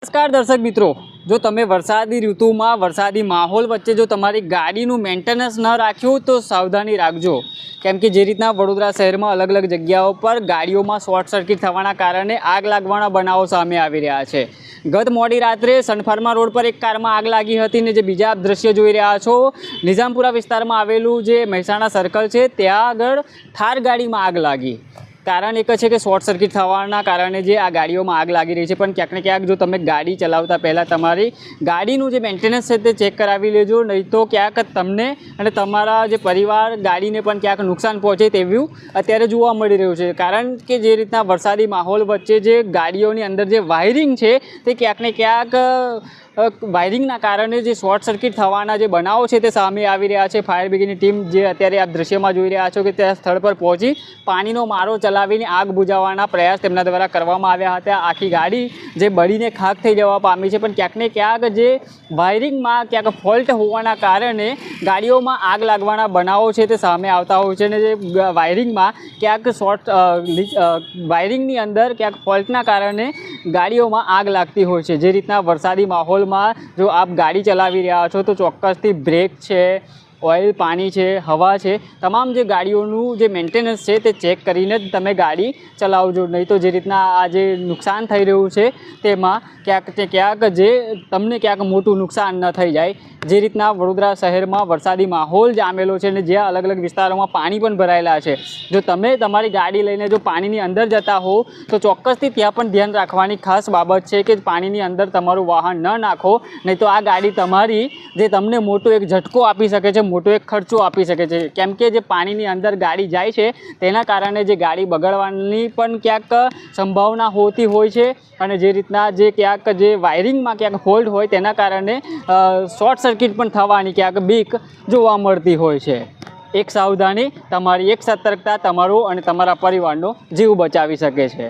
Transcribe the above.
નમસ્કાર દર્શક મિત્રો, જો તમે વરસાદી ઋતુમાં વરસાદી માહોલ વચ્ચે જો તમારી ગાડીનું મેન્ટેનન્સ ન રાખ્યું તો સાવધાની રાખજો, કેમ કે જે રીતના વડોદરા શહેરમાં અલગ અલગ જગ્યાઓ પર ગાડીઓમાં શોર્ટ સર્કિટ થવાના કારણે આગ લાગવાના બનાવો સામે આવી રહ્યા છે। ગત મોડી રાત્રે સનફાર્મા રોડ પર એક કારમાં આગ લાગી હતી ને જે બીજા આપ દ્રશ્ય જોઈ રહ્યા છો, નિઝામપુરા વિસ્તારમાં આવેલું જે મહેસાણા સર્કલ છે ત્યાં આગળ થાર ગાડીમાં આગ લાગી। કારણ એક છે કે શોર્ટ સર્કિટ થવાના કારણે જે આ ગાડીઓમાં આગ લાગી રહી છે, પણ ક્યાંક ને ક્યાંક જો તમે ગાડી ચલાવતા પહેલાં તમારી ગાડીનું જે મેન્ટેનન્સ છે તે ચેક કરાવી લેજો, નહીં તો ક્યાંક તમને અને તમારા જે પરિવાર ગાડીને પણ ક્યાંક નુકસાન પહોંચે તેવું અત્યારે જોવા મળી રહ્યું છે। કારણ કે જે રીતના વરસાદી માહોલ વચ્ચે જે ગાડીઓની અંદર જે વાયરિંગ છે તે ક્યાંક ને ક્યાંક વાયરિંગના કારણે જે શોર્ટ સર્કિટ થવાના જે બનાવો છે તે સામે આવી રહ્યા છે। ફાયર બ્રિગેડની ટીમ જે અત્યારે આપ દ્રશ્યમાં જોઈ રહ્યા છો કે ત્યાં સ્થળ પર પહોંચી પાણીનો મારો ચલાવીને આગ બુઝાવવાના પ્રયાસ તેમના દ્વારા કરવામાં આવ્યા હતા। આખી ગાડી જે બળીને ખાખ થઈ જવા પામી છે, પણ ક્યાંક ને ક્યાંક જે વાયરિંગમાં ક્યાંક ફોલ્ટ હોવાના કારણે ગાડીઓમાં આગ લાગવાના બનાવો છે તે સામે આવતા હોય છે અને જે વાયરિંગમાં ક્યાંક વાયરિંગની અંદર ક્યાંક ફોલ્ટના કારણે ગાડીઓમાં આગ લાગતી હોય છે। જે રીતના વરસાદી માહોલ જો આપ ગાડી ચલાવી રહ્યા છો તો ચોક્કસથી બ્રેક છે, ઓઇલ, પાણી છે, હવા છે, તમામ જે ગાડીઓનું જે મેન્ટેનન્સ છે તે ચેક કરીને જ તમે ગાડી ચલાવજો, નહીં તો જે રીતના આ જે નુકસાન થઈ રહ્યું છે તેમાં ક્યાંક જે તમને ક્યાંક મોટું નુકસાન ન થઈ જાય। જે રીતના વડોદરા શહેરમાં વરસાદી માહોલ જામેલો છે અને જ્યાં અલગ અલગ વિસ્તારોમાં પાણી પણ ભરાયેલા છે, જો તમે તમારી ગાડી લઈને જો પાણીની અંદર જતા હો તો ચોક્કસથી ત્યાં પણ ધ્યાન રાખવાની ખાસ બાબત છે કે પાણીની અંદર તમારું વાહન ન નાખો, નહીં તો આ ગાડી તમારી જે તમને મોટો એક ઝટકો આપી શકે છે, મોટો એક ખર્ચો આપી શકે છે, કેમ કે જે પાણીની અંદર ગાડી જાય છે તેના કારણે જે ગાડી બગડવાની પણ ક્યાંક સંભાવના હોતી હોય છે અને જે રીતના જે ક્યાંક જે વાયરિંગમાં ક્યાંક ફોલ્ટ હોય તેના કારણે શોર્ટ સર્કિટ પણ થવાની ક્યાંક બીક જોવા મળતી હોય છે। એક સાવધાની, તમારી એક સતર્કતા તમારો અને તમારા પરિવારનો જીવ બચાવી શકે છે।